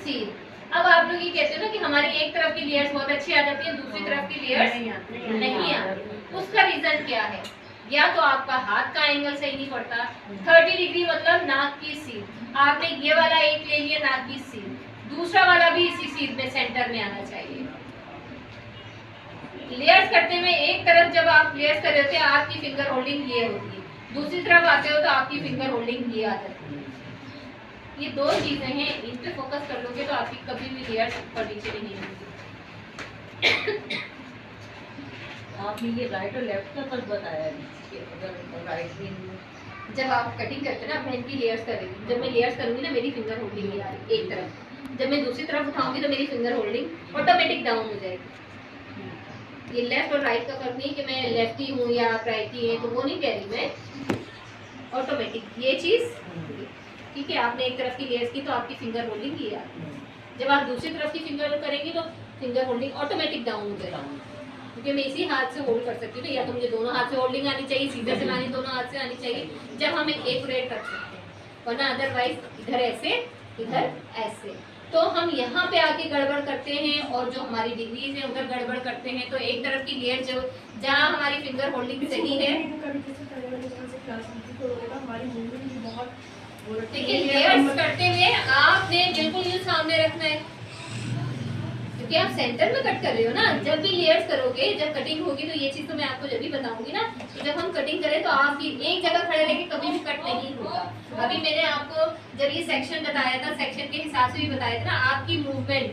सीध। अब आप लोग ये कहते हो ना कि हमारी एक तरफ की लेयर्स बहुत अच्छी आ जाती है, दूसरी तरफ की लेयर्स नहीं आती। उसका रीजन क्या है? या तो आपका हाथ का एंगल सही नहीं पड़ता। 30 डिग्री मतलब नाक की सीध। आपने ये वाला एक ले लिया नाक की सीध, दूसरा वाला भी इसी सीध में सेंटर में आना चाहिए। लेयर्स करते में एक तरफ जब आप लेयर्स कर रहे होते हैं आपकी फिंगर होल्डिंग ये होती है, दूसरी तरफ आते हो तो आपकी फिंगर होल्डिंग ये आ जाती है। ये दो चीजें हैं, इन पे फोकस कर लोगे तो आपकी कभी भी लेयर्स ऊपर नीचे नहीं होगी। आपने ये राइट और लेफ्ट का फर्क बताया है। अगर राइट में जब आप कटिंग करते हैं ना अपने की लेयर्स करेंगे, जब मैं लेयर्स करूंगी ना मेरी फिंगर होल्डिंग ये आ रही एक तरफ, जब मैं दूसरी तरफ उठाऊंगी तो मेरी फिंगर होल्डिंग ऑटोमेटिक डाउन हो जाएगी। ये लेफ्ट और राइट का फर्क नहीं कि मैं लेफ्टी हूँ या आप राइटी है, तो वो नहीं कह रही मैं, ऑटोमेटिक ये चीज ठीक है। आपने एक तरफ की लेयर्स की तो आपकी फिंगर होल्डिंग ये आ रही है, जब आप दूसरी तरफ की फिंगर करेंगे तो फिंगर होल्डिंग ऑटोमेटिक डाउन हो जाएगी, क्योंकि मैं इसी हाथ से होल्ड कर सकती हूँ। या तो मुझे दोनों हाथ से होल्डिंग आनी चाहिए, सीधे से लानी दोनों हाथ से आनी चाहिए, जब हम एक्यूरेट कर सकते हैं, वरना अदरवाइज इधर ऐसे इधर ऐसे। तो हम यहाँ पे आके गड़बड़ करते हैं और जो हमारी डिग्रीज है उधर गड़बड़ करते हैं। तो एक तरफ की लेयर जो जहाँ हमारी फिंगर होल्डिंग सही है, देखिए लेयर्स करते हुए आपने बिल्कुल ये सामने रखना है, क्योंकि आप सेंटर में कट कर रहे हो ना। जब भी लेयर्स करोगे, जब कटिंग होगी, तो ये चीज तो मैं आपको जब भी बताऊंगी ना, तो जब हम कटिंग करें तो आपकी एक जगह खड़े रह के कभी भी कट नहीं होगा। अभी मैंने आपको जब ये सेक्शन बताया था, सेक्शन के हिसाब से भी बताया था ना, आपकी मूवमेंट,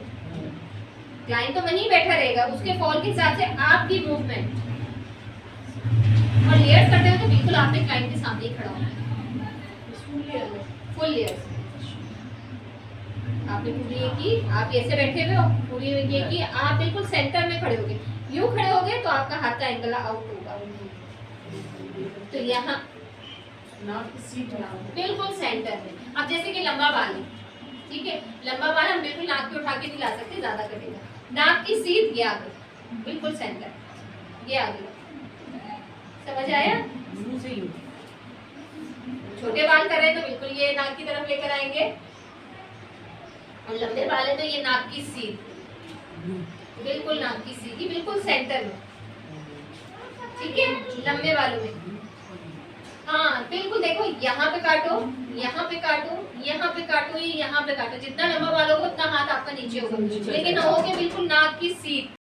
क्लाइंट तो वहीं बैठा रहेगा, उसके फॉल के हिसाब से आपकी मूवमेंट। और लेयर्स करते हुए तो बिल्कुल आपने क्लाइंट के सामने ही खड़ा होना है, फुल लेयर्स। आपने पूरी ये की, आप ऐसे बैठे हुए हो, पूरी ये की, आप बिल्कुल सेंटर में खड़े होगे। यूं खड़े होगे तो आपका हाथ का एंगल आउट होगा, तो यहाँ बिल्कुल सेंटर में। अब जैसे कि लंबा बाल है, ठीक है, लंबा बाल हम बिल्कुल नाक पे उठा के नहीं ला सकते, ज्यादा कटेगा। नाक की सीध ये आगे बिल्कुल सेंटर, ये आगे, समझ आया? छोटे बाल कर रहे हैं तो बिल्कुल ये नाक की तरफ लेकर आएंगे, और लंबे बाल है तो ये नाक की सीध, बिल्कुल नाक की सीधी बिल्कुल सेंटर में, ठीक है। लंबे बालों में हाँ बिल्कुल, देखो यहाँ पे काटो, यहाँ पे काटो, यहाँ पे काटो, ये यहाँ पे काटो, जितना लंबा बाल होगा उतना हाथ आपका नीचे होगा, लेकिन हो के बिल्कुल नाक की सीध।